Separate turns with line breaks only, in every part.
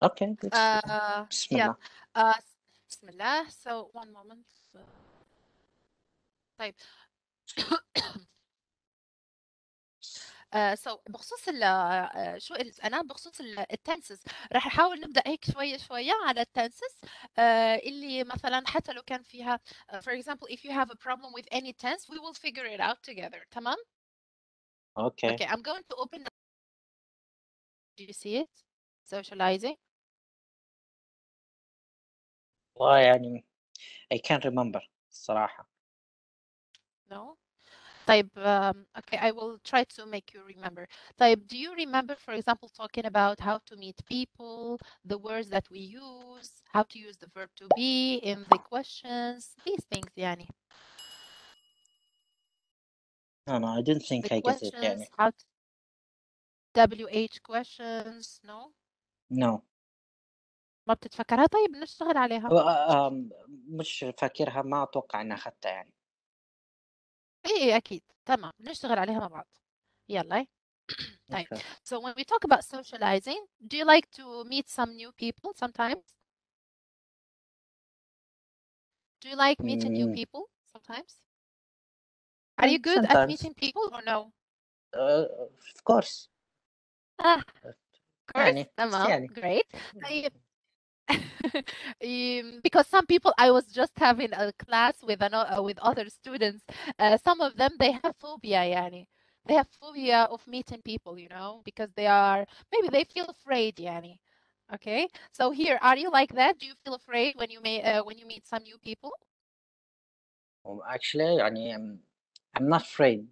Okay, let's بسم
Yeah.
الله.
بسم الله. So one moment. طيب. so بخصوص شو قلت أنا بخصوص التنسز راح نحاول نبدأ هيك شوية شوية على التنسز اللي مثلا حتى لو كان فيها for example if you have a problem with any tense we will figure it out together. تمام.
Okay.
Okay, I'm going to open. Do you see it? Socializing.
والله يعني I can't remember الصراحة.
No. طيب, okay, I will try to make you remember. طيب, do you remember, for example, talking about how to meet people, the words that we use, how to use the verb to be in the questions, these things يعني.
No, I didn't think
The
I get it يعني.
questions, how to WH questions, no?
No.
ما بتتفكرها؟ طيب نشتغل عليها.
مش فاكرها، ما أتوقع إني أخدتها يعني.
إيه أكيد. تمام. نشتغل عليها مع بعض. يلا. طيب.
Okay.
So when we talk about socializing, do you like to meet some new people sometimes? Do you like meeting new
Mm,
people sometimes? Are you good at
sometimes.
meeting people or no?
Of course.
Ah, of course.
يعني
تمام.
يعني.
Great. طيب. Because some people, I was just having a class with with other students. Some of them they have phobia يعني. They have phobia of meeting people, you know, because maybe they feel afraid يعني. Okay. So here, are you like that? Do you feel afraid when you meet some new people?
Actually يعني I'm not afraid.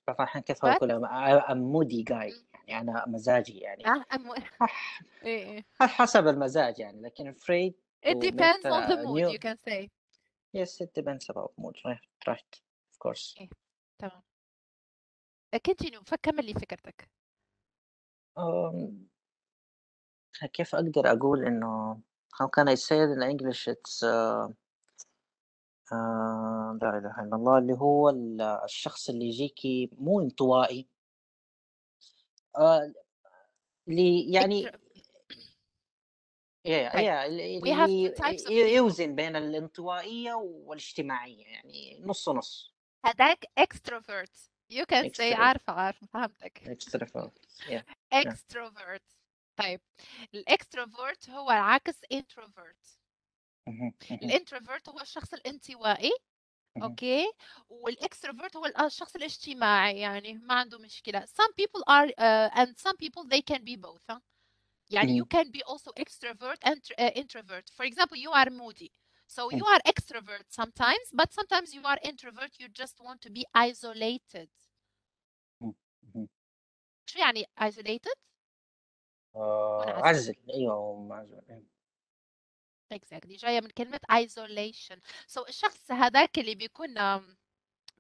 بس الحين كيف
But
أقول I'm moody guy يعني أنا مزاجي يعني.
I'm
ح-
إيه.
حسب المزاج يعني، لكن afraid
It
to meet
depends on the mood,
new.
you can say.
Yes, it depends about mood. Right, of course.
إيه. تمام. continue. فكمل لي فكرتك.
um, كيف أقدر أقول إنه how can I say it in English it's لا إله إلا الله، اللي هو الشخص اللي يجيكي مو انطوائي، آه، اللي يعني
Extra. طيب.
يا
We have
اللي
two types of people.
يوزن بين الانطوائية والاجتماعية، يعني نص نص.
هداك extrovert. You can say
extra
عارفة فهمتك.
extrovert. Yeah. Yeah.
extrovert. طيب. الاكستروفرت هو عكس introvert.
مهم. مهم.
الانتروفرت هو الشخص الانطوائي.
مهم.
اوكي. والاكستروفرت هو الشخص الاجتماعي يعني ما عنده مشكلة. Some people are and some people they can be both. Huh? يعني you
مهم.
can be also extrovert and introvert. For example, you are moody. So you
مهم.
are extrovert sometimes, but sometimes you are introvert. You just want to be isolated.
مهم.
شو يعني isolated؟ منعزل.
عزل، أيوه معزل.
Exactly. جاية من كلمة isolation. So الشخص هذاك اللي بيكون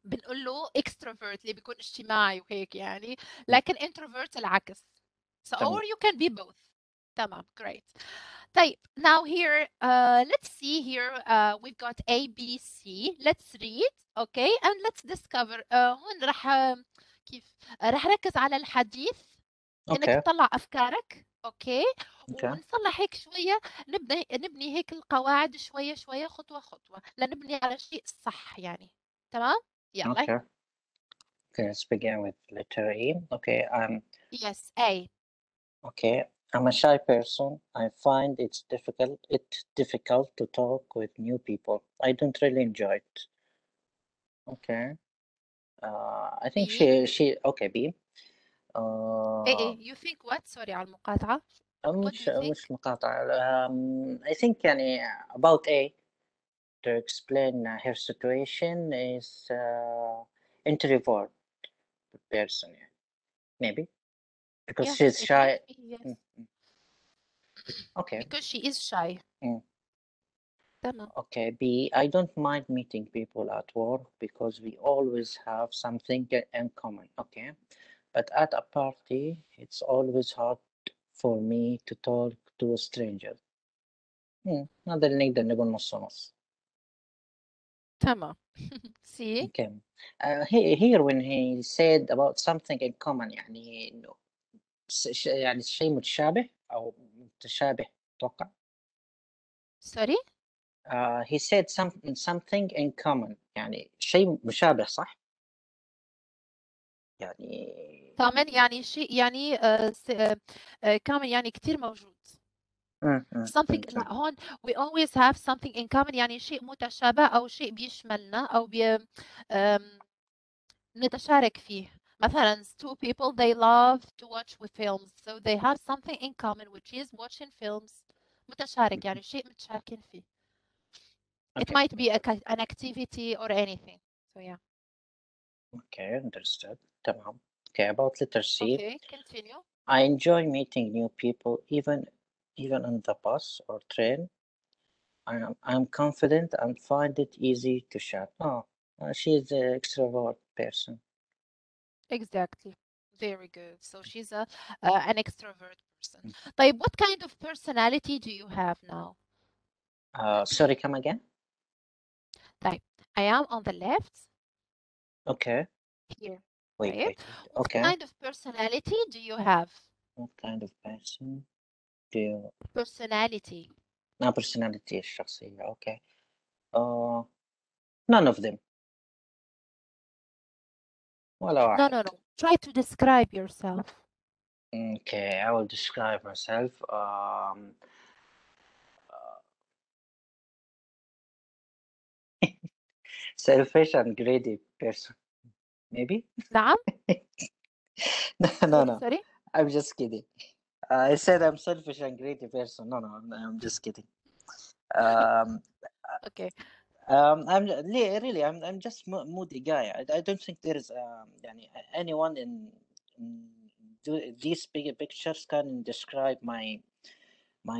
بنقول له extrovert اللي بيكون اجتماعي وهيك يعني. لكن introvert العكس. So
تمام.
or you can be both. تمام. Great. طيب, now here, let's see here, we've got A, B, C. Let's read, okay, and let's discover. هون راح كيف راح ركز على الحديث إنك
أوكي.
تطلع أفكارك، أوكي،
أوكي.
ونصلح هيك شوية. نبني هيك القواعد شوية شوية خطوة خطوة لنبني على شيء صح يعني. تمام؟ يلا.
Okay. Okay, let's begin with letter E. Okay,
Yes, A.
okay. I'm a shy person. I find it difficult to talk with new people. I don't really enjoy it. Okay. I think
B.
she okay B.
A. You think what? Sorry على المقاطعة. What do you think?
مش مقاطعة. I think يعني about A to explain her situation is introvert person يعني. Maybe because
Yes,
she's
it might
shy.
be, yes.
Mm, mm. Okay.
Because she is shy.
Mm.
تمام.
Okay, B. I don't mind meeting people at work because we always have something in common. Okay, but at a party, it's always hard for me to talk to a stranger. هذا اللي نقدر نقول نص نص.
تمام. See?
Okay. Here when he said about something in common يعني إنه يعني شيء متشابه أو متشابه أتوقع.
sorry.
He said something in common، يعني شيء مشابه صح؟ يعني
common يعني شيء يعني common يعني كتير موجود. something لا هون we always have something in common يعني شيء متشابه أو شيء بيشملنا أو نتشارك فيه. مثلا two people they love to watch with films so they have something in common which is watching films. متشارك يعني شيء متشاركين فيه. It might be an activity or anything. So yeah.
Okay, understood. تمام. Okay, about letter C.
Okay, continue.
I enjoy meeting new people even on the bus or train. I'm confident and find it easy to chat. Oh, she is an extrovert person.
Exactly. Very good. So she's an extrovert person. طيب, what kind of personality do you have now?
Sorry, come again?
طيب, I am on the left.
Okay.
Here.
Wait.
What
Okay.
kind of personality do you have?
What kind of person do you...
Personality.
personality الشخصية. Okay. None of them. ولا واحد.
No. Try to describe yourself.
Okay, I will describe myself. Selfish and greedy person. Maybe?
نعم.
No.
Sorry.
I'm just kidding. I said I'm selfish and greedy person. No, I'm just kidding.
Okay.
I'm just moody guy. I don't think there is anyone in these big pictures can describe my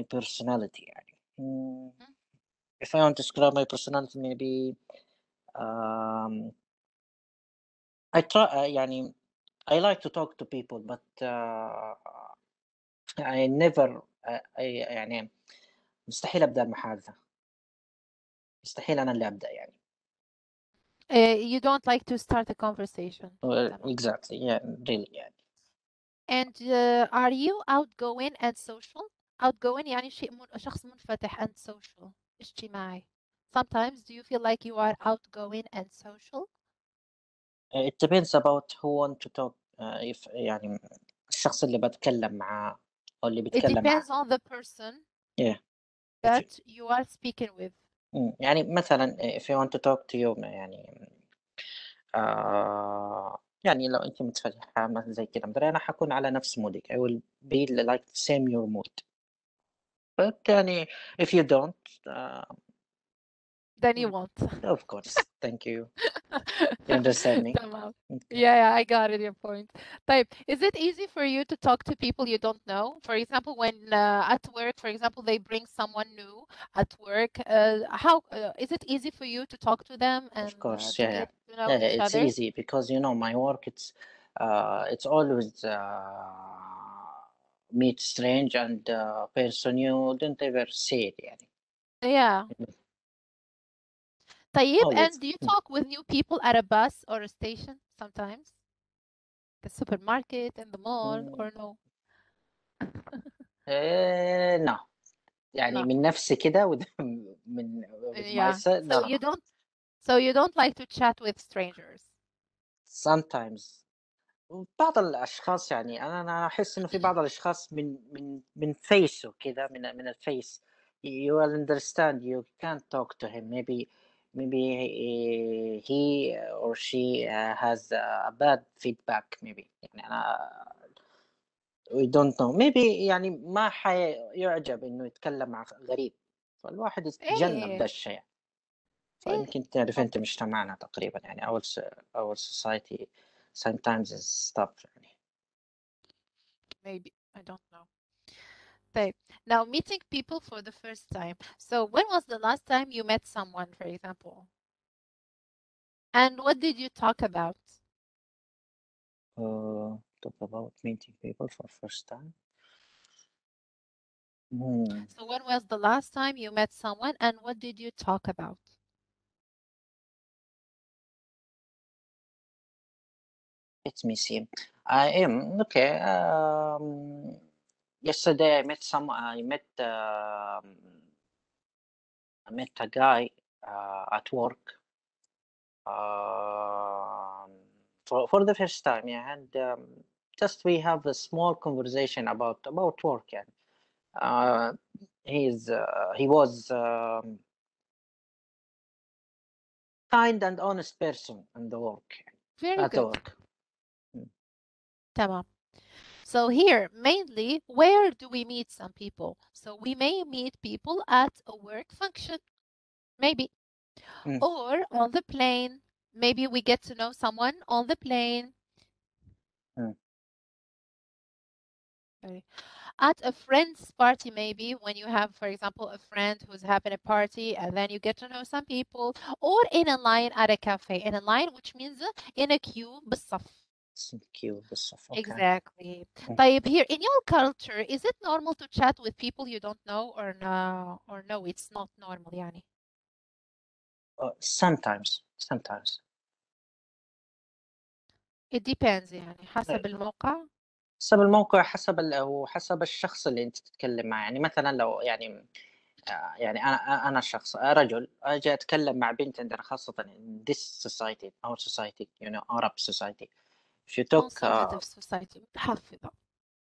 personality. If I want to describe my personality, maybe I try. I like to talk to people, but I never. يعني مستحيل أبدأ المحادثة. مستحيل أنا اللي أبدأ يعني.
You don't like to start a conversation.
Exactly. Yeah, really يعني.
And are you outgoing and social? Outgoing يعني شخص منفتح and social. اجتماعي. Sometimes do you feel like you are outgoing and social?
It depends about who want to talk. If يعني الشخص اللي بتكلم معاه أو اللي
It
بتكلم معاه.
depends on the person
Yeah.
that you are speaking with.
يعني مثلا if you want to talk to you يعني يعني لو أنت متفتحة مثلا زي كده مدري أنا حكون على نفس مودك. I will be like the same your mood. But يعني if you don't
Then you won't.
of course. Thank you. You understand me?
تمام.
Okay.
Yeah, I got it, your point. طيب, is it easy for you to talk to people you don't know? For example, when at work, for example, they bring someone new at work, how is it easy for you to talk to them and
Of course,
to
yeah.
get to know each
It's
other?
easy because my work it's always meet strange and person you don't ever see it يعني.
Yeah. طيب,
Always.
and do you talk with new people at a bus or a station sometimes? The supermarket and the mall or no?
No. يعني
No.
من نفسي كده من with
Yeah.
myself.
So
No.
you don't like to chat with strangers.
Sometimes بعض الأشخاص يعني أنا أحس إنه في بعض الأشخاص من فيسه كذا من الفيس you will understand you can't talk to him maybe he or she has a bad feedback maybe يعني أنا we don't know maybe يعني ما حيعجب إنه يتكلم مع غريب فالواحد يتجنب ده
إيه
الشيء
إيه
فيمكن تعرف أنت
ممكن.
مجتمعنا تقريبا يعني our society sometimes is tough يعني.
Maybe. I don't know. طيب. Now, meeting people for the first time. So, when was the last time you met someone, for example? And what did you talk about?
Talk about meeting people for first time.
So, when was the last time you met someone and what did you talk about?
Let me see. I am okay. yesterday I met a guy at work for the first time, yeah, and just we have a small conversation about work, يعني. He was kind and honest person in the work,
Very
at the
good.
work.
تمام. So here, mainly, where do we meet some people? So we may meet people at a work function, maybe, or on the plane. Maybe we get to know someone on the plane. At a friend's party, maybe, when you have, for example, a friend who's having a party, and then you get to know some people, or in a line at a cafe. In a line, which means in a queue, بالصف.
Queue, بالصف. Okay.
Exactly. طيب, here, in your culture, is it normal to chat with people you don't know, or no, it's not normal, يعني?
Sometimes.
It depends, يعني حسب الموقع.
حسب الموقع، وحسب الشخص اللي انت تتكلم معه. يعني مثلا لو يعني انا شخص رجل اجي اتكلم مع بنت عندنا، خاصه in this society, our society, Arab society. if you talk
conservative society, متحفظة.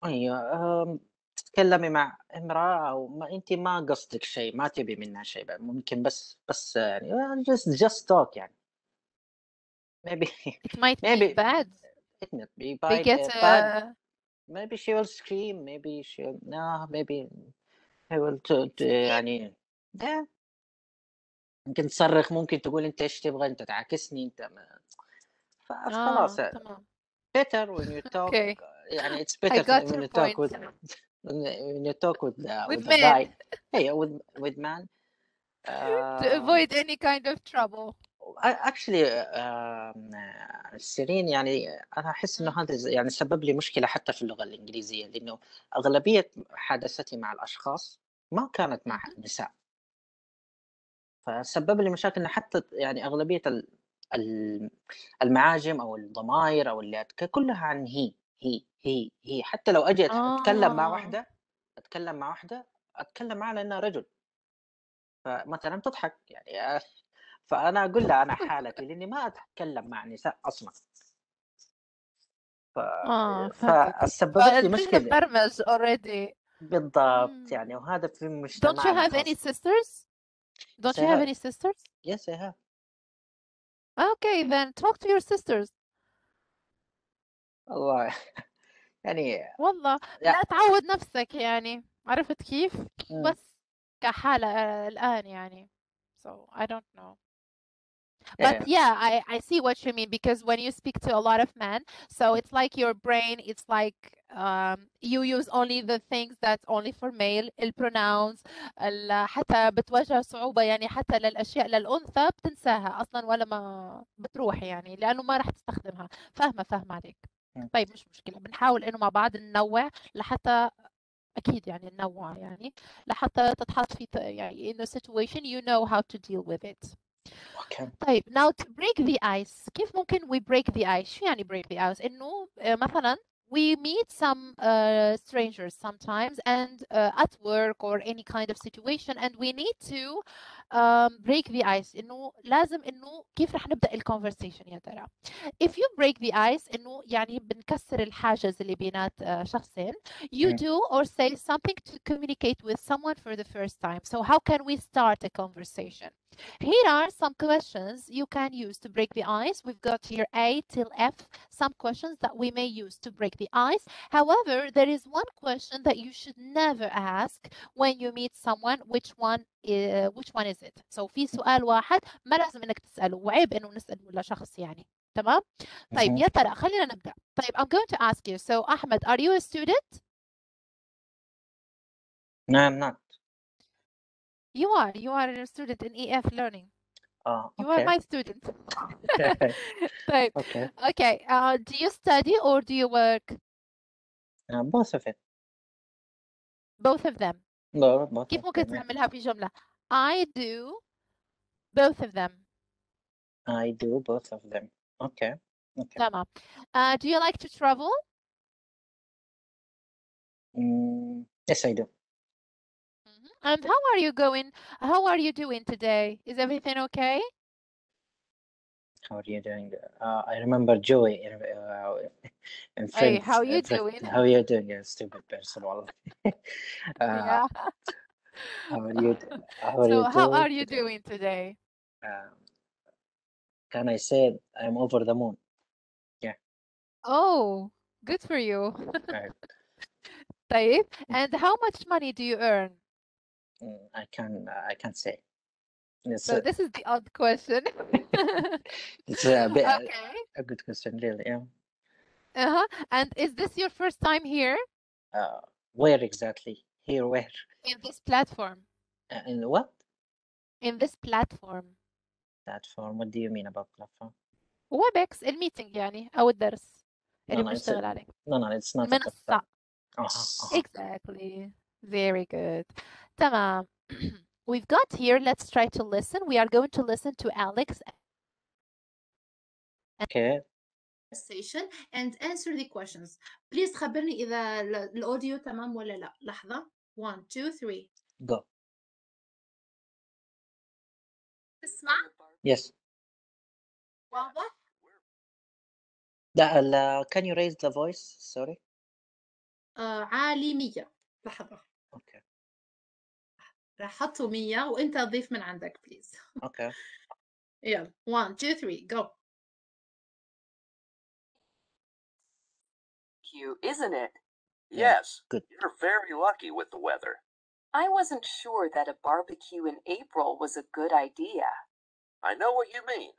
ايوه، تتكلمي مع امراه او انت ما قصدك شيء، ما تبي منها شيء، ممكن بس يعني just talk يعني. maybe
It might be
maybe
bad.
it might be
They get
bad. Maybe she will scream, maybe maybe he will يعني ده ممكن تصرخ، ممكن تقول انت ايش تبغى، انت تعاكسني انت فخلاص.
تمام.
better when you talk.
Okay.
يعني it's
I
better
got
when
your
you talk
point.
when you talk with
With
a
men.
guy. Hey, with man.
To avoid any kind of trouble.
actually سيرين، يعني أنا أحس إنه هذا يعني سبب لي مشكلة حتى في اللغة الإنجليزية، لأنه أغلبية محادثتي مع الأشخاص ما كانت مع نساء، فسبب لي مشاكل. إن حتى يعني أغلبية المعاجم أو الضمائر أو اللي كلها عن هي. حتى لو أجي أتكلم مع واحدة أتكلم معها لأنها رجل، فمثلا تضحك يعني. فأنا أقول لها أنا حالتي لأني ما أتكلم مع نساء أصلا.
فهمتك.
فسببت لي مشكلة
مبرمج already.
بالضبط يعني، وهذا في
Don't you
مجتمعنا
have any
خاص.
sisters? Don't you have any sisters?
Yes, I have.
Okay, then talk to your sisters.
والله يعني
والله لا تعود نفسك، يعني عرفت كيف؟ بس كحالة الآن يعني. So I don't know. But yeah, I see what you mean, because when you speak to a lot of men, so it's like your brain, it's like you use only the things that's only for male. الpronouns حتى بتواجه صعوبة، يعني حتى للأشياء للأنثى بتنساها أصلا ولا ما بتروح، يعني لأنه ما راح تستخدمها. فاهمة عليك. طيب مش مشكلة، بنحاول إنه مع بعض ننوع لحتى أكيد يعني ننوع، يعني لحتى تتحط في يعني in a situation you know how to deal with it.
Okay.
طيب now to break the ice. كيف ممكن we break the ice؟ شو يعني break the ice؟ إنه مثلا we meet some strangers sometimes and at work or any kind of situation, and we need to break the ice. إنه لازم إنه كيف رح نبدأ الconversation يا ترى. If you break the ice، إنه يعني بنكسر الحاجز اللي بينات شخصين. You do or say something to communicate with someone for the first time. So how can we start a conversation? Here are some questions you can use to break the ice. We've got here A till F, some questions that we may use to break the ice. However, there is one question that you should never ask when you meet someone. Which one is it? So في سؤال واحد ما لازم انك تسأله، وعيب انه نسأله لشخص يعني. تمام؟ طيب يا ترى خلينا نبدأ. طيب I'm going to ask you. So Ahmed, are you a student?
No, I'm not.
You are a student in EF learning. You are
Okay.
my student.
طيب.
Okay. Do you study or do you work?
Both of it.
Both of them.
Both
كيف
of
ممكن
them, yeah.
تعملها في جملة؟ I do both of them.
I do both of them. Okay.
تمام. Do you like to travel?
Yes, I do.
And how are you going? How are you doing today? Is everything okay?
How are you doing? I remember Joey in
Hey,
Friends.
how you doing?
How are you doing? You stupid person, wallah.
Yeah.
How are you? How are
So
you
how
doing
are you
today?
doing today?
Um, can I say I'm over the moon? Yeah.
Oh, good for you.
Right.
طيب, and how much money do you earn?
I can say it's
So
a,
this is the odd question.
it's a bit
Okay.
a good question, really. Yeah.
Uh-huh. And is this your first time here
Uh, where exactly? Here, where?
in this platform?
In what
In this platform.
platform? What do you mean about platform?
ويبكس الميتنج يعني أو الدرس اللي
No, no,
بنشتغل عليه.
no, it's not a platform.
منصة. Exactly. Very good. تمام. We've got here, let's try to listen. We are going to listen to Alex
Okay.
conversation and answer the questions. Please خبرني إذا الأوديو تمام ولا لا. لحظة. 1 2 3.
Go.
تسمع؟
Yes.
واضح؟
لا, can you raise the voice? Sorry.
عالمية. لحظة.
Okay.
راح أحطه 100 وأنت أضيف من عندك please.
Okay.
يلا 1 2 3 go.
You, isn't it?
Yeah,
Yes,
good.
you're very lucky with the weather. I wasn't sure that a barbecue in April was a good idea. I know what you mean.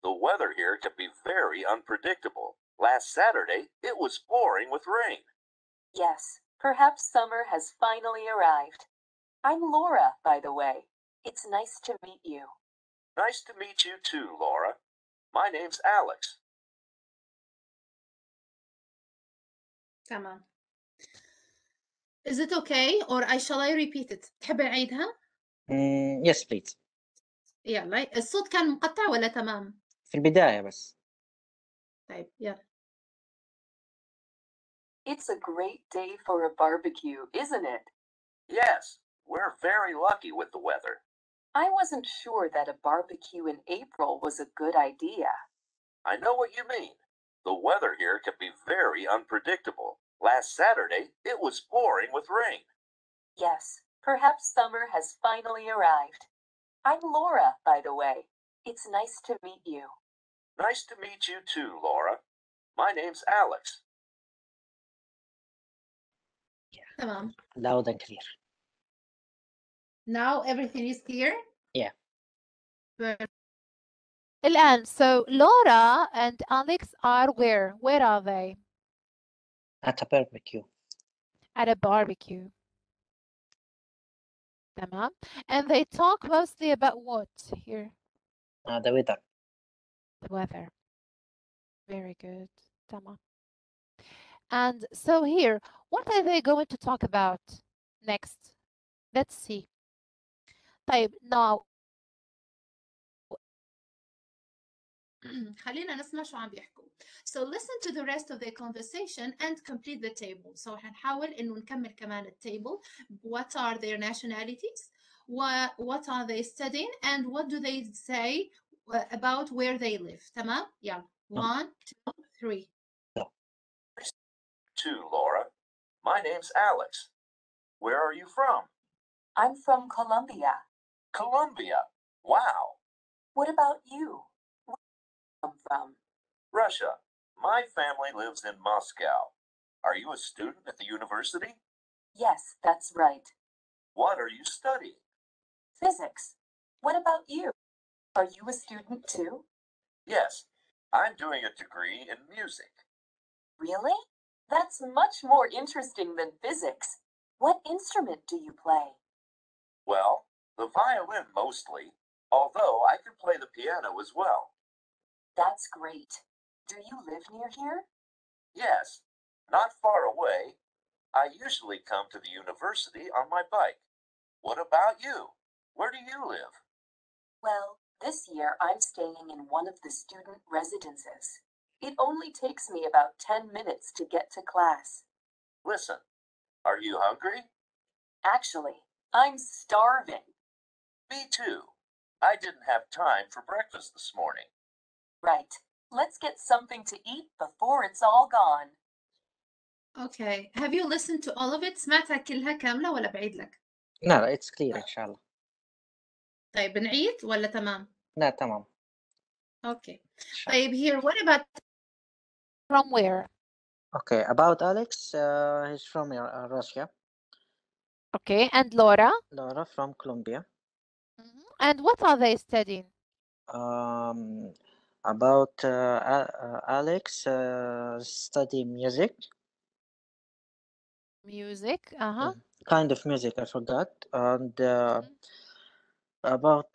The weather here can be very unpredictable. Last Saturday, it was pouring with rain. Yes, perhaps summer has finally arrived. I'm Laura, by the way. It's nice to meet you. Nice to meet you too, Laura. My name's Alex.
تمام. Is it okay or shall I repeat it? تحب أعيدها؟
Yes, please.
يلا. الصوت كان مقطع ولا تمام؟
في البداية بس.
طيب يلا.
It's a great day for a barbecue, isn't it? Yes, we're very lucky with the weather. I wasn't sure that a barbecue in April was a good idea. I know what you mean. The weather here can be very unpredictable. Last Saturday, it was pouring with rain. Yes, perhaps summer has finally arrived. I'm Laura, by the way. It's nice to meet you. Nice to meet you too, Laura. My name's Alex.
تمام.
Loud and clear.
Now everything is clear?
Yeah.
Perfect.
الآن. So Laura and Alex are where? Where are they?
At a barbecue.
At a barbecue. تمام. And they talk mostly about what here?
The weather.
The weather. Very good. تمام. And so here, what are they going to talk about next? Let's see. طيب, now
خلينا نسمع شو عم بيحكوا. So listen to the rest of the conversation and complete the table. So حنحاول إنه نكمل كمان التable. What are their nationalities? What are they studying? And what do they say about where they live? تمام؟ يلا. 1 2 3.
No.
Too, Laura. My name's Alex. Where are you from? I'm from Colombia. Colombia? Wow. What about you? Where do you come from? Russia. My family lives in Moscow. Are you a student at the university? Yes, that's right. What are you studying? Physics. What about you? Are you a student too? Yes, I'm doing a degree in music. Really? That's much more interesting than physics. What instrument do you play? Well, the violin mostly, although I can play the piano as well. That's great. Do you live near here? Yes, not far away. I usually come to the university on my bike. What about you? Where do you live? Well, this year I'm staying in one of the student residences. It only takes me about 10 minutes to get to class. Listen, are you hungry? Actually, I'm starving. Me too. I didn't have time for breakfast this morning. Right. Let's get something to eat before it's all gone.
Okay. Have you listened to all of it? سمعتها كلها كاملة ولا بعيد لك؟
لا it's clear إن شاء الله.
طيب بنعيد ولا تمام؟
لا تمام.
Okay.
إن شاء الله.
طيب here what about
From where?
Okay, about Alex, he's from Russia.
Okay, and Laura?
Laura from Colombia.
And what are they studying?
About Alex, study music.
Music,
Kind of music, I forgot. And about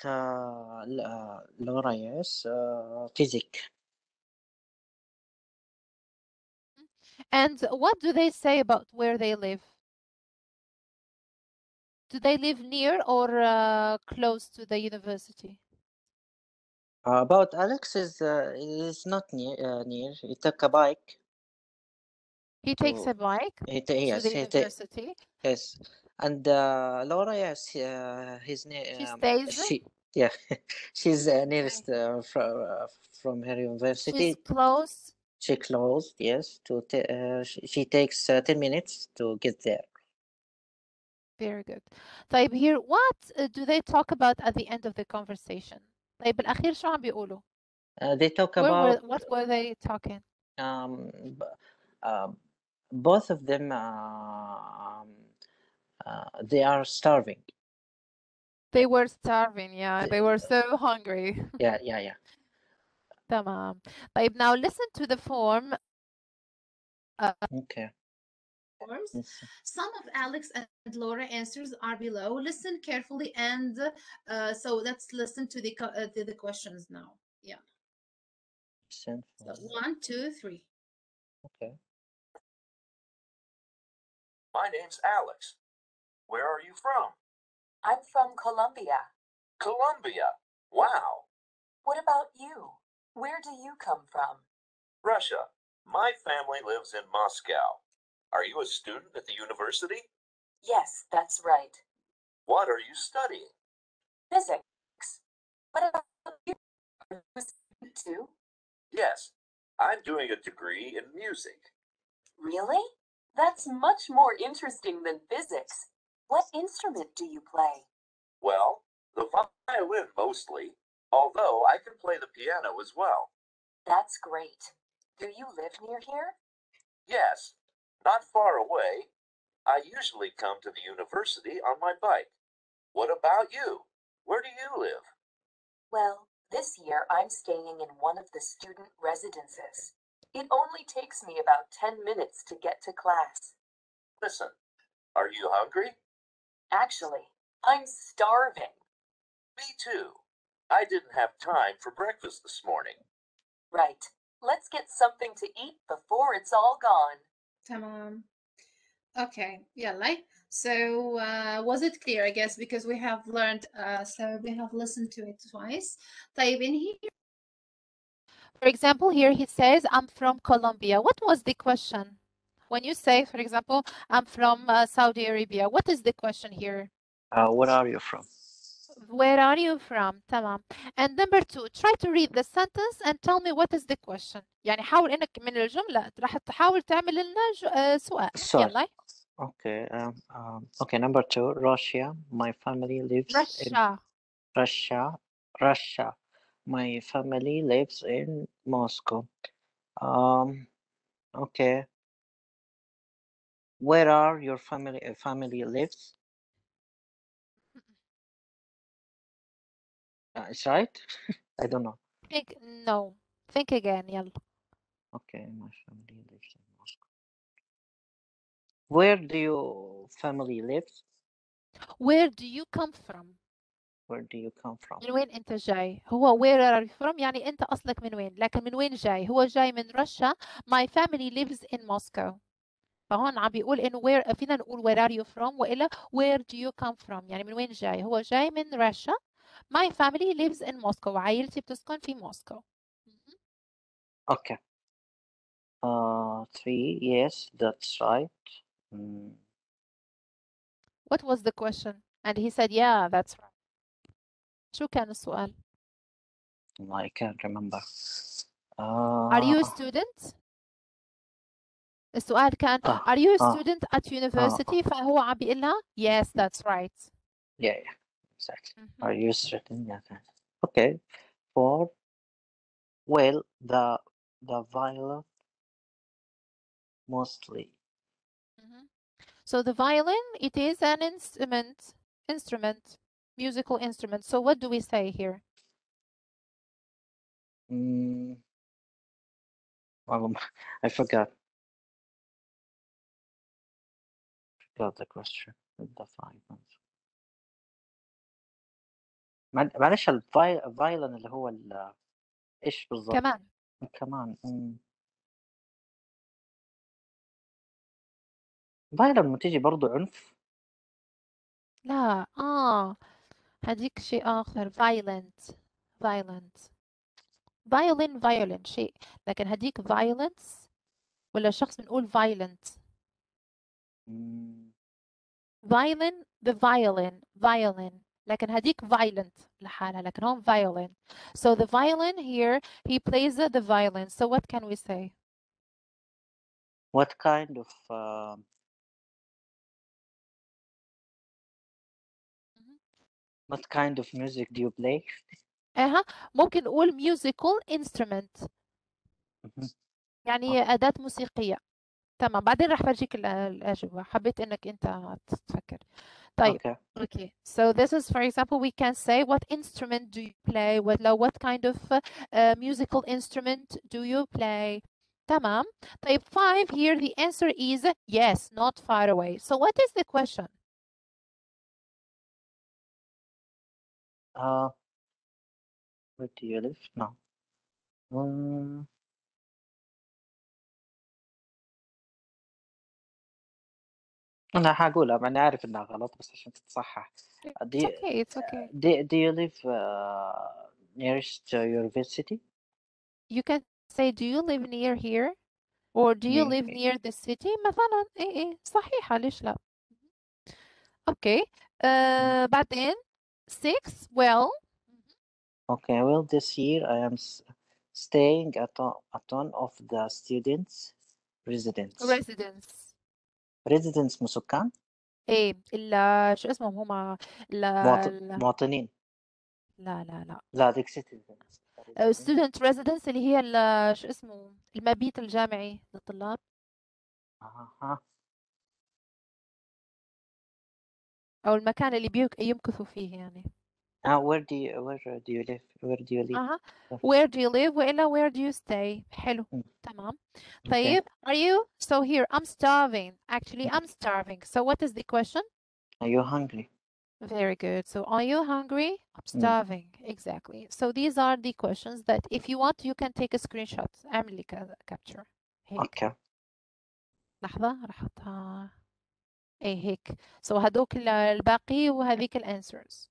Laura, yes, physics.
And what do they say about where they live? Do they live near or close to the university?
About Alex is not near. He took a bike.
He takes a bike to the university.
Yes, and Laura, yes, his name.
She stays.
Yeah, she's nearest from her university.
She's close.
She closed, yes. She takes 10 minutes to get there.
Very good. طيب here what do they talk about at the end of the conversation? طيب بالأخير شو عم بيقولوا؟
They talk about
what were they talking?
Both of them they are starving.
They were starving, yeah. They were so hungry.
Yeah.
تمام. طيب now listen to the form.
Okay.
forms? Some of Alex and Laura answers are below. Listen carefully and so let's listen to the questions now. Yeah. So 1, 2, 3.
Okay.
My name's Alex. Where are you from? I'm from Colombia. Colombia? Wow. What about you? Where do you come from? Russia. My family lives in Moscow. Are you a student at the university? Yes, that's right. What are you studying? Physics. What about you? Are you a student too? Yes, I'm doing a degree in music. Really? That's much more interesting than physics. What instrument do you play? Well, the violin mostly, although I can play the piano as well. That's great. Do you live near here? Yes, not far away. I usually come to the university on my bike. What about you? Where do you live? Well, this year I'm staying in one of the student residences. It only takes me about 10 minutes to get to class. Listen, are you hungry? Actually, I'm starving. Me too. I didn't have time for breakfast this morning. Right. Let's get something to eat before it's all gone.
Tamam. Okay, yalla. So was it clear, I guess, because we have learned, so we have listened to it twice. طيب in here.
For example, here he says, I'm from Colombia. What was the question? When you say, for example, I'm from Saudi Arabia, what is the question here?
Where are you from?
Where are you from? تمام. And number 2, try to read the sentence and tell me what is the question. يعني حاول انك من الجملة راح تحاول تعمل لنا سؤال. يلا.
Okay, number 2, Russia. My family lives in Russia. My family lives in Moscow. Okay. Where are your family lives? It's right? I don't know.
Think again, يلا.
Okay, my family lives in Moscow. Where do your family live?
Where do you come from?
Where do you come from?
من وين أنت جاي؟ هو where are you from يعني أنت أصلك من وين، لكن من وين جاي؟ هو جاي من روسيا. My family lives in Moscow. فهون عم بيقول إنه where فينا نقول where are you from وإلا where do you come from يعني من وين جاي؟ هو جاي من روسيا. My family lives in Moscow. عائلتي بتسكن في موسكو.
Okay. 3, yes, that's right.
What was the question? And he said, yeah, that's right. شو كان السؤال?
I can't remember.
Are you a student? السؤال كان Are you a student at university? فهو عم بيقول لها Yes, that's right.
Yeah, exactly. Are you a student? Yeah. Okay. 4. Well, the violin mostly.
So the violin, it is an instrument, musical instrument. So what do we say here?
I forgot the question. The violin. معلش الفايلن اللي هو ايش بالضبط؟ كمان فايلن تيجي برضو عنف؟
لا هديك شيء آخر. violent violin شيء، لكن هديك violence ولا شخص بنقول violent. the violin لكن هديك violent لحالها، لكن هون violin. So the violin here, he plays the violin. So what can we say?
What kind of what kind of music do you play?
ممكن نقول musical instrument. يعني أداة موسيقية. تمام، بعدين راح برجيك الأجوبة، حبيت إنك أنت تفكر. طيب. Okay. So this is, for example, we can say what instrument do you play? What kind of musical instrument do you play? تمام. طيب 5 here the answer is yes, not far away. So what is the question?
Where do you live? No. أنا هقولها، أنا عارف إنها غلط بس عشان تتصحح.
It's okay.
Do you live nearest university?
You can say do you live near here? Or do you live near the city? مثلا إيه صحيحة، ليش لا؟ Okay. بعدين 6 well.
Okay, well, this year I am staying at one of the students' residence. Residence مسكان؟
ايه شو اسمهم هما
مواطنين.
لا
ذيك citizens.
student residence اللي هي شو اسمه المبيت الجامعي للطلاب. او المكان اللي يمكثوا فيه يعني.
where do you live?
Where do you live وإلا where do you stay. حلو. تمام. طيب are you, so here I'm starving. Actually I'm starving. So what is the question?
Are you hungry?
Very good. So are you hungry? I'm starving. Exactly. So these are the questions that if you want you can take a screenshot. اعمل لي capture. هيك.
Okay.
لحظة راح احطها. ايه هيك. So هذوك الباقي وهذيك الانسرز.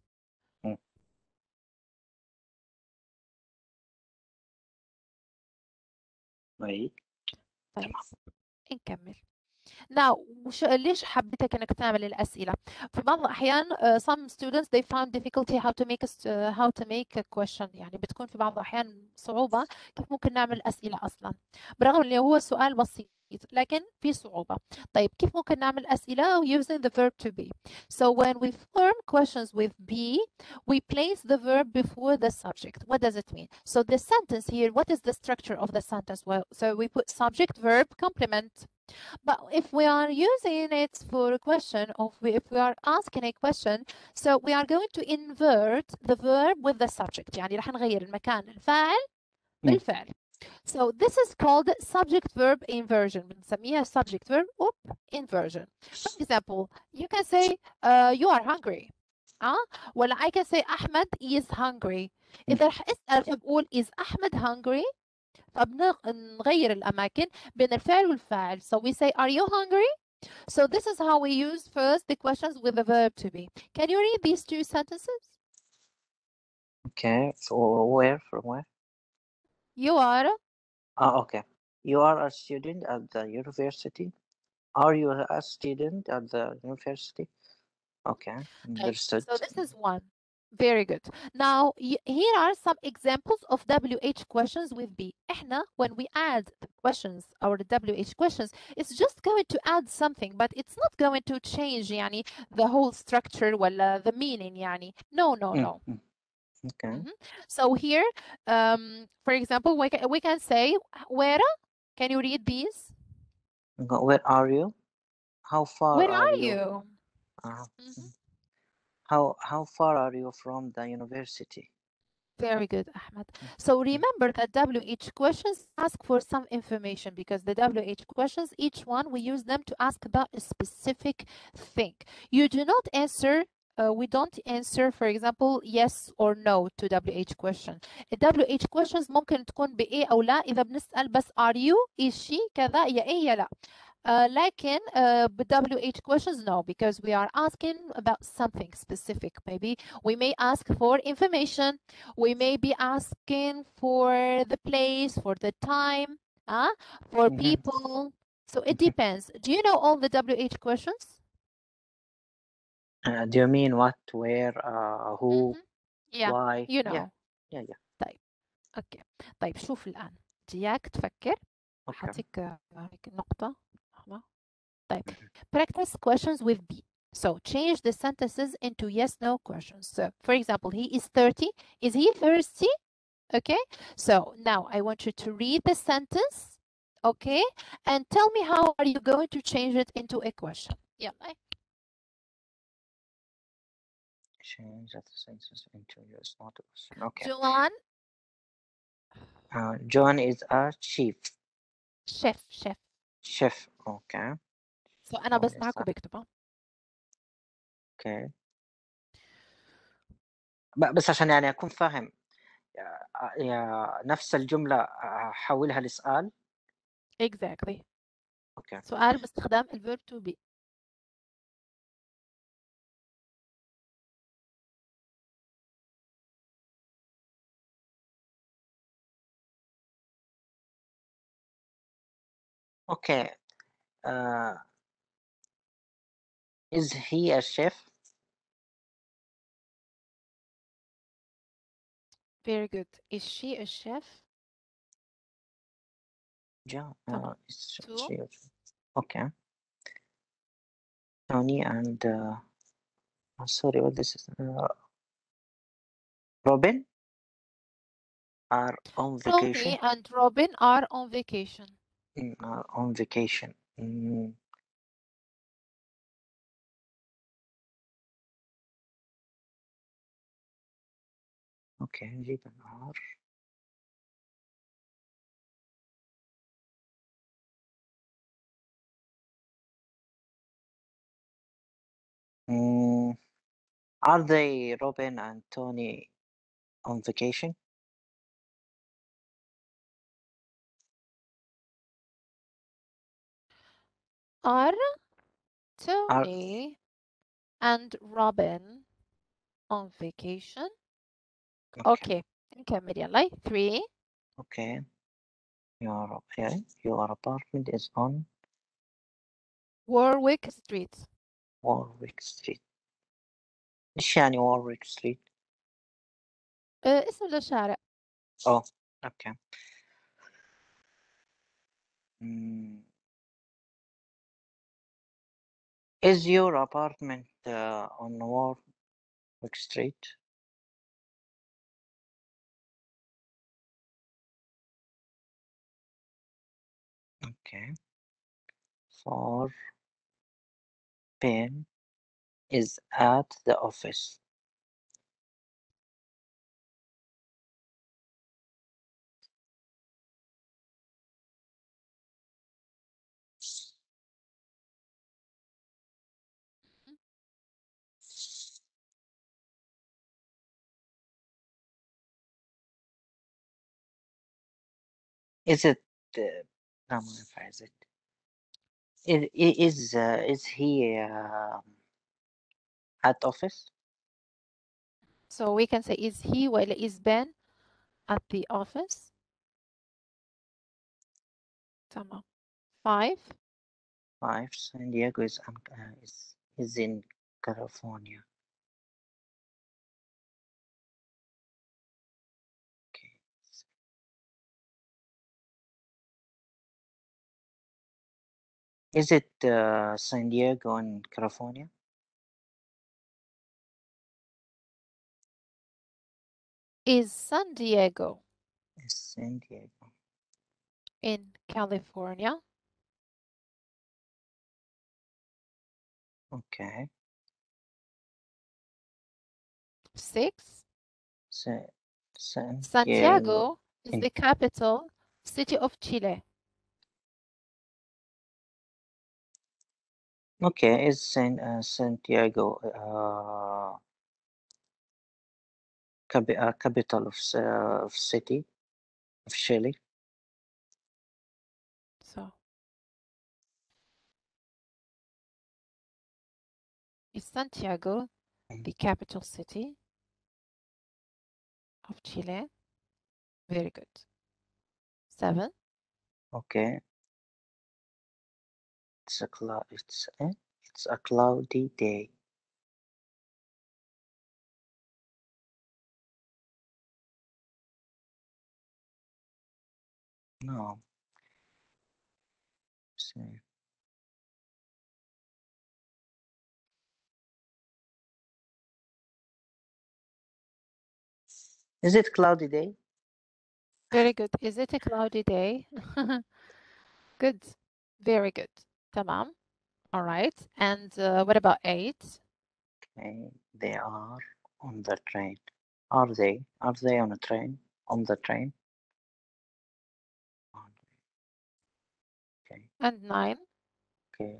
طيب.
نكمل. Now ليش حبيتك انك تعمل الاسئله؟ في بعض الاحيان some students they found difficulty how to make a question. يعني بتكون في بعض الاحيان صعوبه كيف ممكن نعمل اسئله اصلا، برغم انه هو سؤال بسيط لكن في صعوبه. طيب كيف ممكن نعمل اسئله using the verb to be? So when we form questions with be, we place the verb before the subject. What does it mean? So the sentence here, what is the structure of the sentence? Well, so we put subject, verb, complement. But if we are using it for a question, or if we are asking a question, so we are going to invert the verb with the subject. يعني رح نغير المكان الفاعل بالفعل. So this is called subject verb inversion. بنسميها subject verb inversion. For example, you can say you are hungry. ولا I can say أحمد is hungry. إذا رح أسأل فبقول is أحمد hungry؟ فبنغير الأماكن بين الفعل والفاعل. So we say are you hungry? So this is how we use first the questions with the verb to be. Can you read these two sentences?
Okay. So from where?
You are.
Okay. You are a student at the university. Are you a student at the university? Okay,
طيب,
understood.
so this is one. Very good. Now, here are some examples of WH questions with be. إحنا, when we add the questions, our WH questions, it's just going to add something, but it's not going to change يعني the whole structure ولا the meaning يعني. No.
Okay.
So here, for example, we can say, where? Can you read these?
Where are you? How far
Where
are
are
you?
you?
How far are you from the university?
Very good, Ahmed. So remember that WH questions ask for some information because the WH questions, each one, we use them to ask about a specific thing. You do not answer, we don't answer, for example, yes or no to WH question. WH questions ممكن تكون بإيه أو لا إذا بنسأل بس are you, is she, كذا, يا إيه يا لا. لكن WH questions, no, because we are asking about something specific. Maybe we may ask for information. We may be asking for the place, for the time, for people. So it depends. Do you know all the WH questions?
Do you mean what, where, who,
Yeah,
why?
you know.
Yeah.
طيب. اوكي. طيب شوف الآن. جياك تفكر.
Okay.
حاعطيك هيك نقطة. طيب. Practice questions with be. So change the sentences into yes/no questions. So, for example, he is 30. Is he thirsty? Okay. So now I want you to read the sentence. Okay. And tell me how are you going to change it into a question. Yeah.
Change the sentences into yes, not a question. Okay.
Joan.
John is a chef. Chef. Okay.
So أنا بس معك وبكتبها.
Okay. بس عشان يعني أكون فاهم يا نفس الجملة أحولها لسؤال.
Exactly.
Okay.
سؤال باستخدام الverb to be.
Okay. Is he a chef?
Very good. Is she a chef?
Yeah. Is
Two.
she a chef? Okay. Tony and sorry, what this is? Robin are on vacation.
Tony and Robin are on vacation.
Are on vacation. اوكي نجيب النهار. Are they Robin and Tony on vacation?
Are Tony and Robin on vacation? Okay. نكمل يلا. 3.
Okay. Your apartment is on
Warwick Street.
Warwick Street. إيش يعني Warwick Street؟
اسم الشارع.
Okay. Is your apartment on Warwick Street? Okay. For Ben is at the office. Is it no, ما ينفع is it is he at office?
So we can say is he ولا is Ben at the office. تمام. 5.
San Diego is in California. Okay. Is it San Diego in California?
Is San Diego
It's San Diego.
in California?
Okay.
6.
San Diego.
Santiago is
in-
the capital city of Chile.
Okay, is Santiago capital of city of Chile?
So, is Santiago the capital city of Chile? Very good. 7.
Okay. It's a cloudy day. No. See. Is it cloudy day?
Very good. Is it a cloudy day? Good. Very good. Tamam. All right. And what about 8?
Okay. They are on the train. Are they? Are they on a train? On the train? Okay.
And 9?
Okay.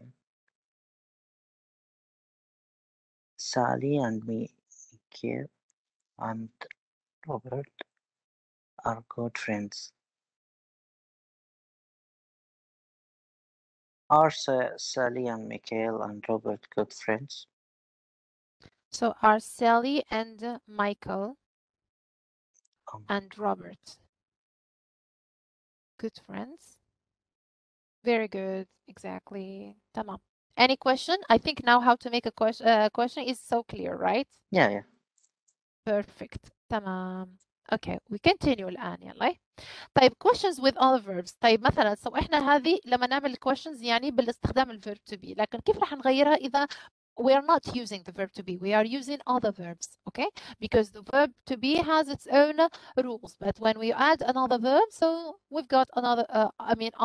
Sally and Michael and Robert are good friends. Are Sally and Michael and Robert good friends?
So are Sally and Michael
Um,
and Robert good friends? Very good. Exactly. Tamam. Any question? I think now how to make a question is so clear, right?
yeah.
Perfect. تمام. Okay, we continue الآن يلا. طيب questions with all verbs. طيب مثلا احنا هذه لما نعمل questions يعني بالاستخدام الverb to be، لكن كيف رح نغيرها إذا we are not using the verb to be, we are using other verbs, okay? Because the verb to be has its own rules, but when we add another verb, so we've got another,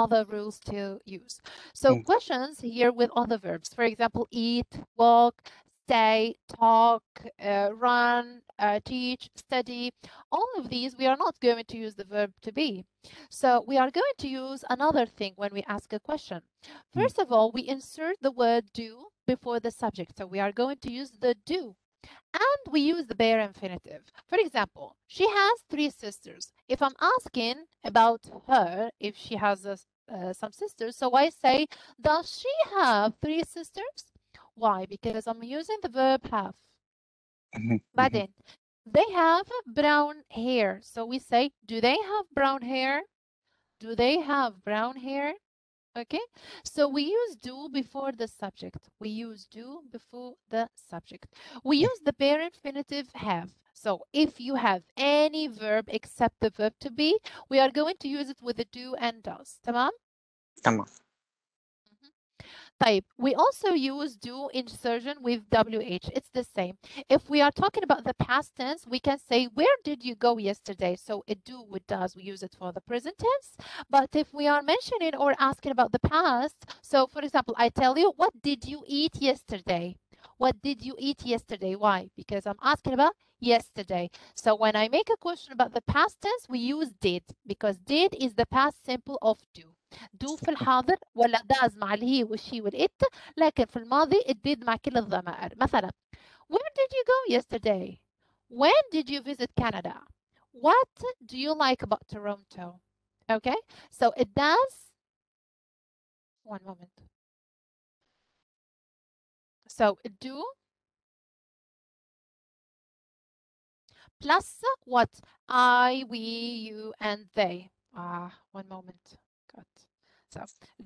other rules to use. So questions here with other verbs, for example, eat, walk, stay, talk, run, teach, study. All of these, we are not going to use the verb to be. So we are going to use another thing when we ask a question. First of all, we insert the word do before the subject. So we are going to use the do. And we use the bare infinitive. For example, she has 3 sisters. If I'm asking about her, if she has some sisters, so I say, does she have 3 sisters? Why? Because I'm using the verb have. بعدين, they have brown hair. So we say, do they have brown hair? Do they have brown hair? Okay, so we use do before the subject. We use do before the subject. We use the bare infinitive have. So if you have any verb except the verb to be, we are going to use it with the do and does. تمام?
تمام.
طيب, we also use do insertion with WH. It's the same. If we are talking about the past tense, we can say, where did you go yesterday? So it do with does, we use it for the present tense. But if we are mentioning or asking about the past, so for example, I tell you, what did you eat yesterday? What did you eat yesterday? Why? Because I'm asking about yesterday. So when I make a question about the past tense, we use did, because did is the past simple of do. do في الحاضر ولا does مع الهي والشي والإت، لكن في الماضي it did مع كل الضمائر. مثلا, where did you go yesterday? When did you visit Canada? What do you like about Toronto? Okay, so it does. One moment. So do plus what? I, we, you, and they. One moment. Got. So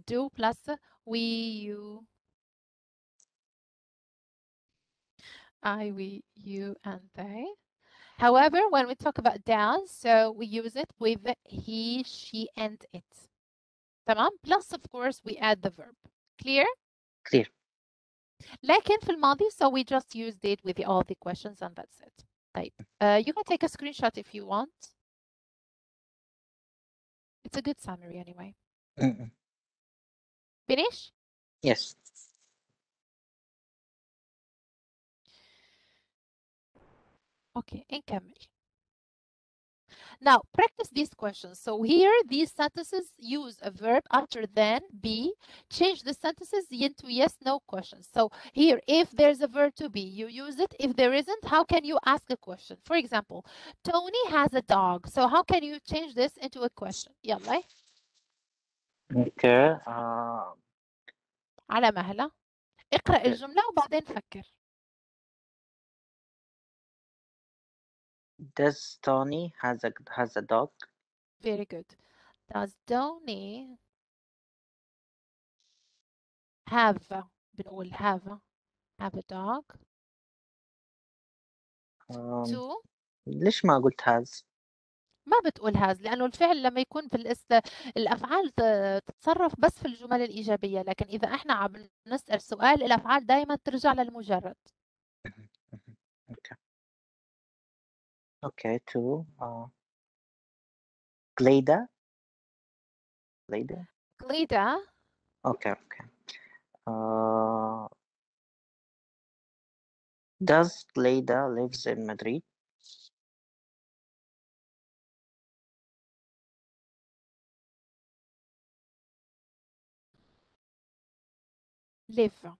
do plus we, you, I, we, you, and they. However, when we talk about does, so we use it with he, she, and it. تمام. Plus, of course, we add the verb. Clear?
Clear.
لكن في الماضي, so we just used it with all the questions and that's it. طيب. You can take a screenshot if you want. It's a good summary anyway. Finish?
Yes.
Okay, نكمل. Now, practice these questions. So here, these sentences use a verb after then, be. Change the sentences into yes, no questions. So here, if there's a verb to be, you use it. If there isn't, how can you ask a question? For example, Tony has a dog. So how can you change this into a question? يلا.
Okay.
على مهلة. اقرأ الجملة وبعدين فكر.
Does Tony has a dog?
Very good. Does Tony have, بنقول have a dog? To
ليش ما قلت has؟
ما بتقول has لأنه الفعل لما يكون في الأفعال تتصرف بس في الجمل الإيجابية، لكن إذا إحنا عم نسأل سؤال الأفعال دائما ترجع للمجرد.
Okay. To Gleda. Okay. Does Gleda lives in Madrid?
live.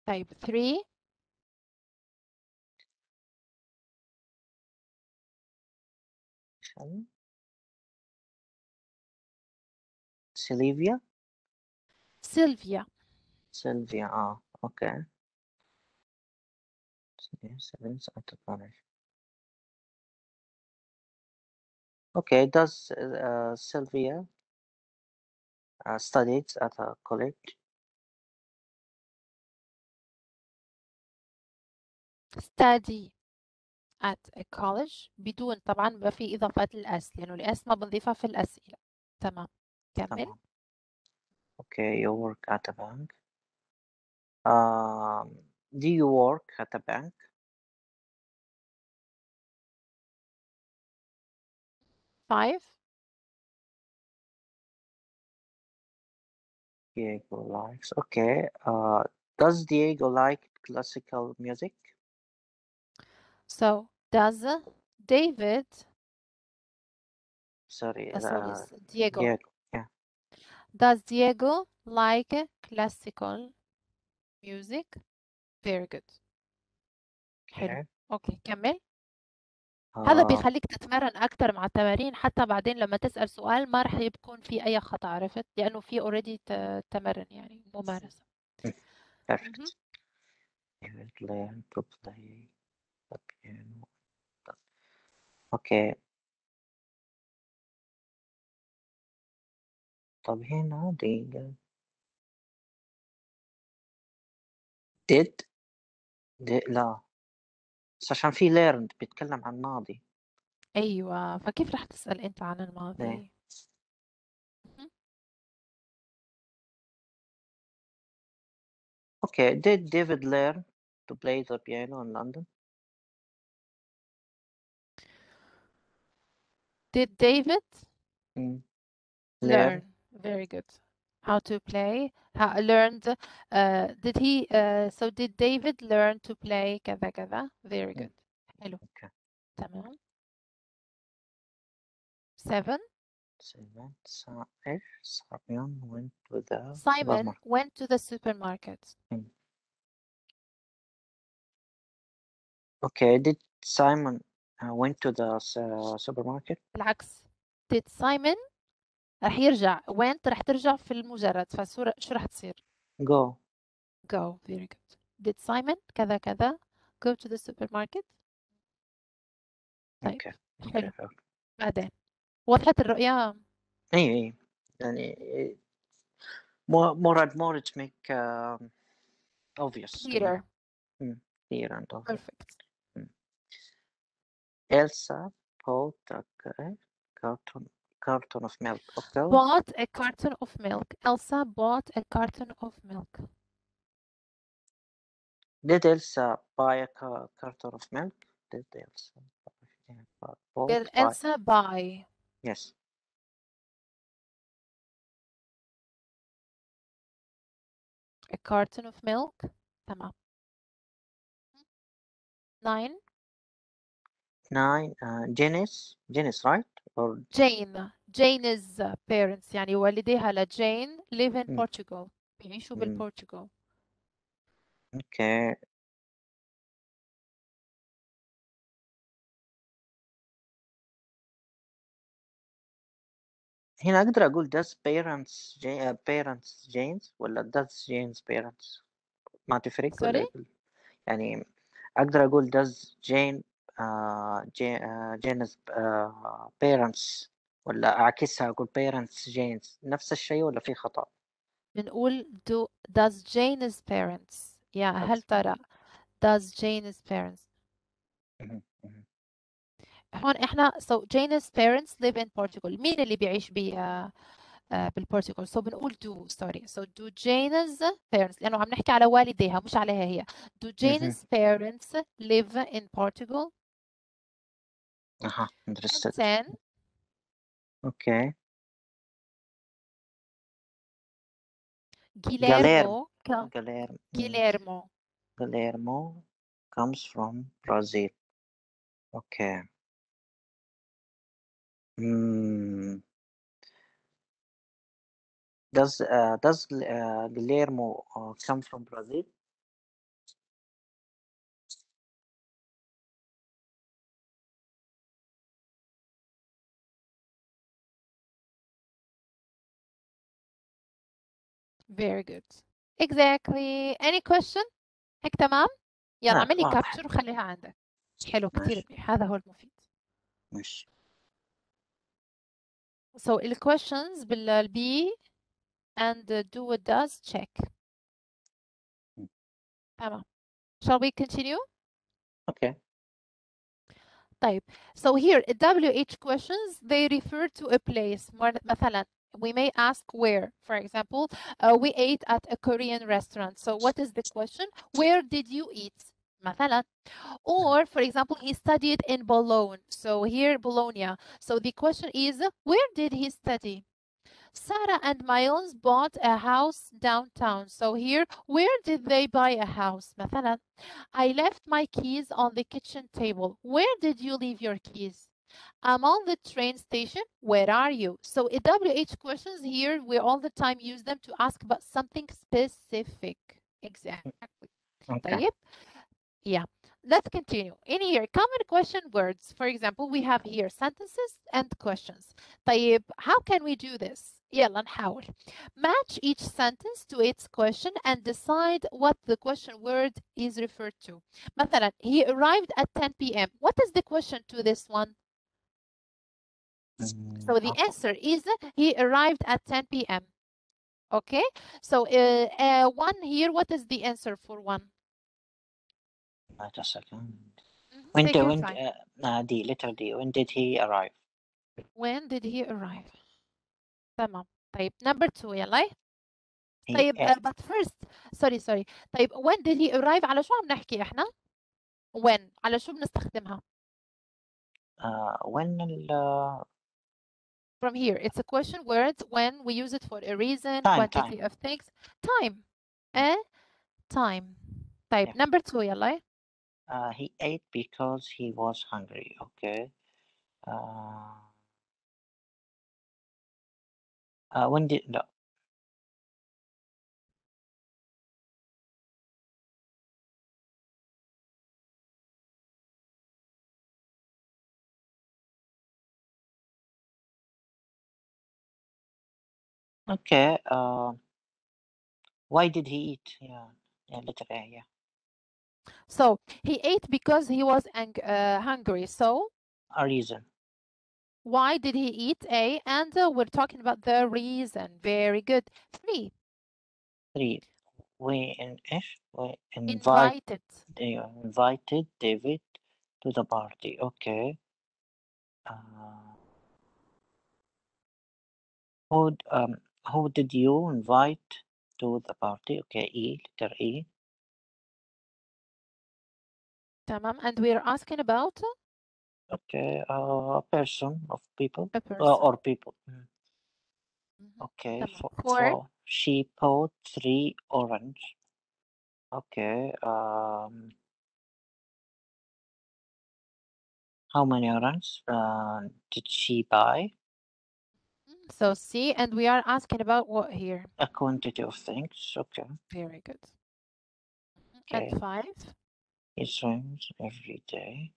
طيب 3.
Sylvia. Okay. Okay. Does Sylvia studies at a college?
study at a college بدون طبعا ما في إضافات الأس لأنه الأس ما بنضيفها في الأسئلة. تمام. كمل.
Okay. You work at a bank. Do you work at a bank?
5.
Diego likes. Okay. Does Diego like classical music?
So does David Diego.
Yeah.
Does Diego like classical music? Very good. حلو. اوكي كمل. هذا بيخليك تتمرن اكثر مع التمارين، حتى بعدين لما تسأل سؤال ما راح يكون في اي خطأ، عرفت؟ لانه في اوريدي تمرن يعني ممارسة.
Perfect. You will learn to play the piano. Okay. طب هنا دقيقة. لا بس عشان في learned بيتكلم عن ماضي.
ايوه، فكيف راح تسأل انت عن الماضي؟
Okay. Did David learn to play the piano in London?
Did David
learn?
Very good. How to play? Learned. Did he? So did David learn to play كذا كذا? Very good. حلو.
Okay.
تمام. 7.
Simon went to the
Simon
supermarket.
went to the supermarket.
Okay. Did Simon went to the supermarket?
بالعكس. Did Simon راح يرجع went راح ترجع في المجرد، شو راح تصير؟
Go.
Very good. Did Simon كذا كذا go to the supermarket? طيب.
Okay.
حلو. بعدين وضحت الرؤية؟
اي يعني more and more it make obviously.
Theater.
Clear and obvious.
Perfect.
Elsa bought a carton of milk. Okay.
Bought a carton of milk. Elsa bought a carton of milk.
Did Elsa buy a carton of milk? Did Elsa
Did Elsa buy?
Yes.
A carton of milk. تمام. 9.
Janice, right? Or
Jane's parents يعني والديها لجين live in Portugal. بيعيشوا بالبرتغال.
Okay. هنا أقدر أقول does parents Jane's ولا does Jane's parents ما تفرق ولا يعني أقدر أقول does Jane's parents ولا أعكسها أقول parents Jane's نفس الشيء ولا في خطأ؟
بنقول does Jane's parents هل ترى does Jane's parents هون احنا so Jane's parents live in Portugal. مين اللي بيعيش بالبرتغال؟ so بنقول so do Jane's parents لأنه عم نحكي على والديها مش عليها هي. do Jane's parents live in Portugal?
understood.
10.
Okay. Guillermo comes from Brazil. Okay. Does Guillermo come from Brazil?
Very good. Exactly. Any question? هيك تمام؟ يلا اعمل لي كابتشر وخليها عندك. حلو كتير منيح. هذا هو المفيد.
ماشي.
So the questions بالبي and do what does check. تمام. Shall we continue?
Okay.
طيب. So here WH questions they refer to a place. مثلا we may ask where. For example, we ate at a Korean restaurant. So what is the question? Where did you eat? مثلا. Or for example, he studied in Bologna. So here Bologna. So the question is, where did he study? Sarah and Miles bought a house downtown. So here, where did they buy a house? مثلا, I left my keys on the kitchen table. Where did you leave your keys? I'm on the train station. Where are you? So WH questions here, we all the time use them to ask about something specific. Exactly.
Okay.
طيب. Yeah. Let's continue. In here, common question words. For example, we have here sentences and questions. طيب, how can we do this? يلا نحاول. Match each sentence to its question and decide what the question word is referred to. مثلا, he arrived at 10 p.m. What is the question to this one? So the answer is he arrived at 10 p.m. Okay. So one here, what is the answer for one?
Wait a second.
Take your time.
letter D. When did he arrive?
When did he arrive? تمام. طيب number 2 يلا.
He
طيب but first sorry. طيب when did he arrive على شو عم نحكي احنا؟ when على شو بنستخدمها؟
when
from here it's a question word when we use it for a reason, quantity of things. Time. Time. طيب
yeah.
number 2 يلا.
He ate because he was hungry. Okay. When did no. Okay. Why did he eat? Yeah. Letter A. Yeah.
So he ate because he was hungry. So
a reason.
Why did he eat? A, and we're talking about the reason. Very good. 3.
we
Invited.
invited David to the party. Okay. Who did you invite to the party? Okay, letter E.
تمام. And we're asking about
Okay, a person of people
a person.
or people. Okay,
تمام.
for she bought 3 orange. Okay, how many orange did she buy?
So C, and we are asking about what here?
A quantity of things. Okay.
Very good.
Okay.
And 5.
He swims every day.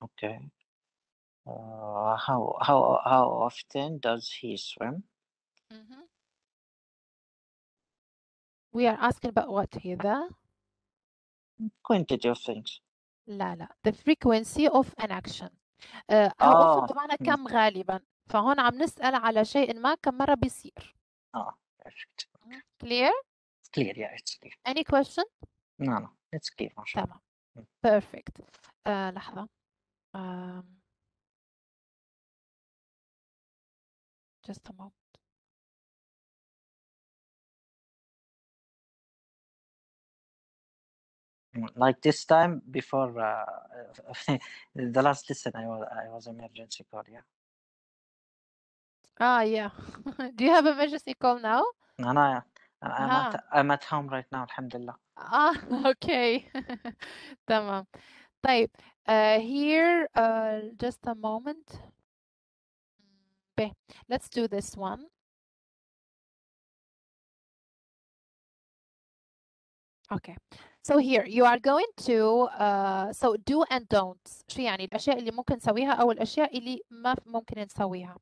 Okay. How often does he swim?
We are asking about what here? The
Quantity of things.
لا the frequency of an action. how often بمعنى كم غالبا، فهون عم نسأل على شيء ما كم مرة بيصير.
Perfect.
Clear?
Clear, yeah, it's clear.
Any question?
No, it's clear. ما شاء الله.
تمام. Perfect. لحظة. Just a moment.
Like this time before the last lesson, I was emergency call. Yeah.
Yeah. Do you have emergency call now?
No, I'm at home right now. Alhamdulillah.
Okay. تمام. طيب. Here, just a moment. Okay, let's do this one. Okay, so here you are going to so do and don'ts. شو يعني الأشياء اللي ممكن نسويها أو الأشياء اللي ما ممكن نسويها.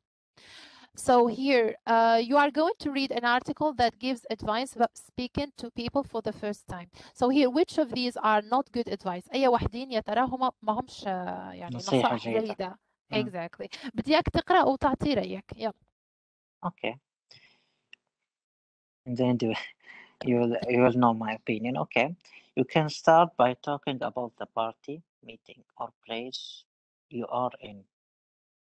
So here you are going to read an article that gives advice about speaking to people for the first time. So here, which of these are not good advice? أي وحدين يا ترى هم ما همش يعني نصائح جيدة. Exactly. بدي إياك تقرأ وتعطي رأيك. يلا.
Okay. And then you will know my opinion. Okay. You can start by talking about the party, meeting, or place you are in.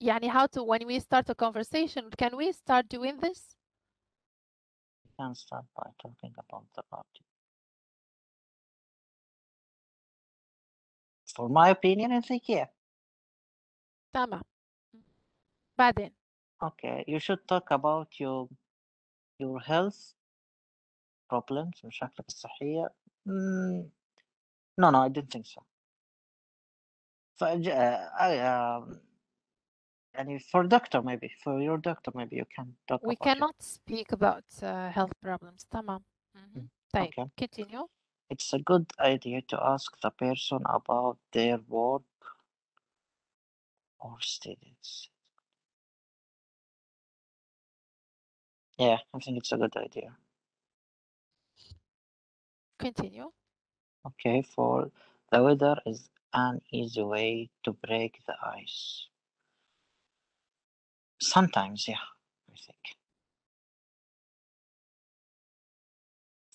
يعني how to, when we start a conversation, can we start doing this?
You can start by talking about the party. For my opinion, I think yeah.
تمام. بعدين.
Okay, you should talk about your health problems, مشاكلك الصحية. No, I didn't think so. For doctor maybe, for your doctor maybe you can talk about it.
We cannot speak about health problems. تمام. طيب.
Okay.
Continue.
It's a good idea to ask the person about their work or studies. Yeah, I think it's a good idea.
Continue.
Okay, for the weather is an easy way to break the ice. Sometimes, yeah, I think.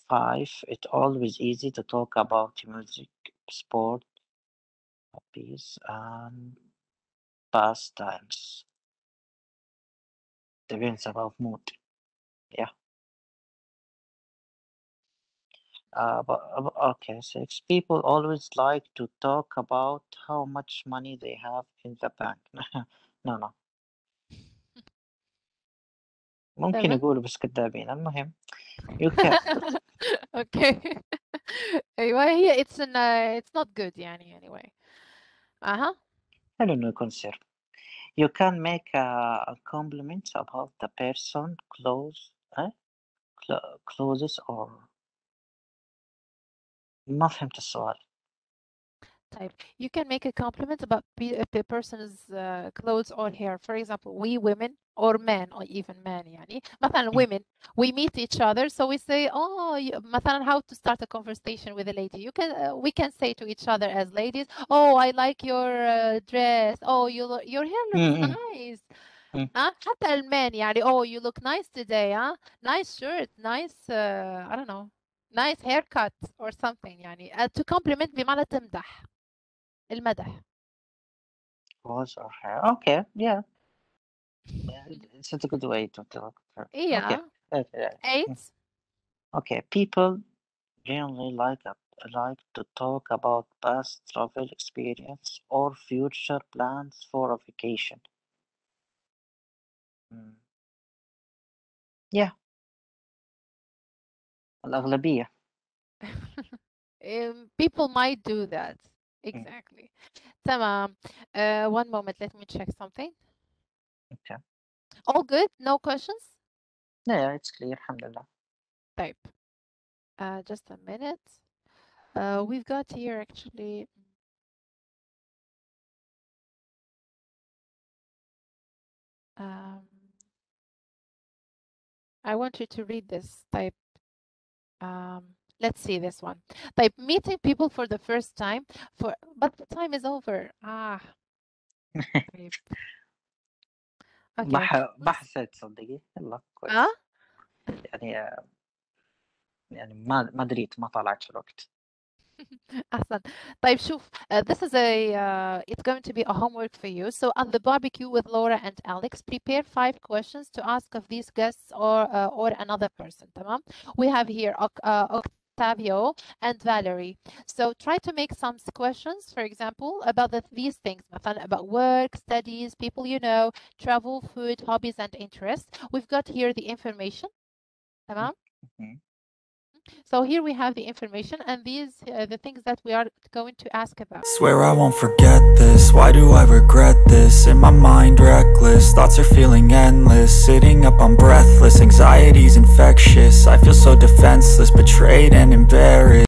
5, it's always easy to talk about music, sport, hobbies, and pastimes. Depends about mood. Yeah. Okay, 6, people always like to talk about how much money they have in the bank. No. ممكن يقولوا بس كذابين. المهم you can.
Okay. أيوة هي it's not good يعني anyway.
حلو إنه يكون سر. You can make a compliment about the person clothes or ما فهمت السؤال.
طيب, you can make a compliment about the person's clothes or hair. For example, we women or men or even men يعني مثلا women, we meet each other, so we say, مثلا how to start a conversation with a lady. We can say to each other as ladies, oh, I like your dress, oh, your hair looks nice. حتى الmen يعني, oh, you look nice today, nice shirt, nice I don't know, nice haircut or something يعني. To compliment بمعنى تمدح، المدح.
Was or hair. Okay, yeah. It's a good way to tell.
Yeah.
Okay.
8.
Okay. People generally like to talk about past travel experience or future plans for a vacation. Yeah. الأغلبية.
People might do that. Exactly. تمام. One moment, let me check something.
Okay.
All good? No questions?
Yeah, it's clear. الحمد لله.
طيب. Just a minute. We've got here actually. I want you to read this type. Let's see this one. Type meeting people for the first time but the time is over. طيب. Okay.
ما حسيت صدقي. يلا كويس. يعني ما دريت، ما طلعت في الوقت.
أحسن. طيب شوف, this is it's going to be a homework for you. So on the barbecue with Laura and Alex, prepare 5 questions to ask of these guests or another person. تمام? We have here Octavio and Valerie. So try to make some questions, for example, about these things, مثلا about work, studies, people you know, travel, food, hobbies, and interests. We've got here the information. تمام? So here we have the information, and these the things that we are going to ask about.
Swear I won't forget this. Why do I regret this? In my mind reckless, thoughts are feeling endless. Sitting up I'm breathless, anxiety's infectious. I feel so defenseless, betrayed and embarrassed.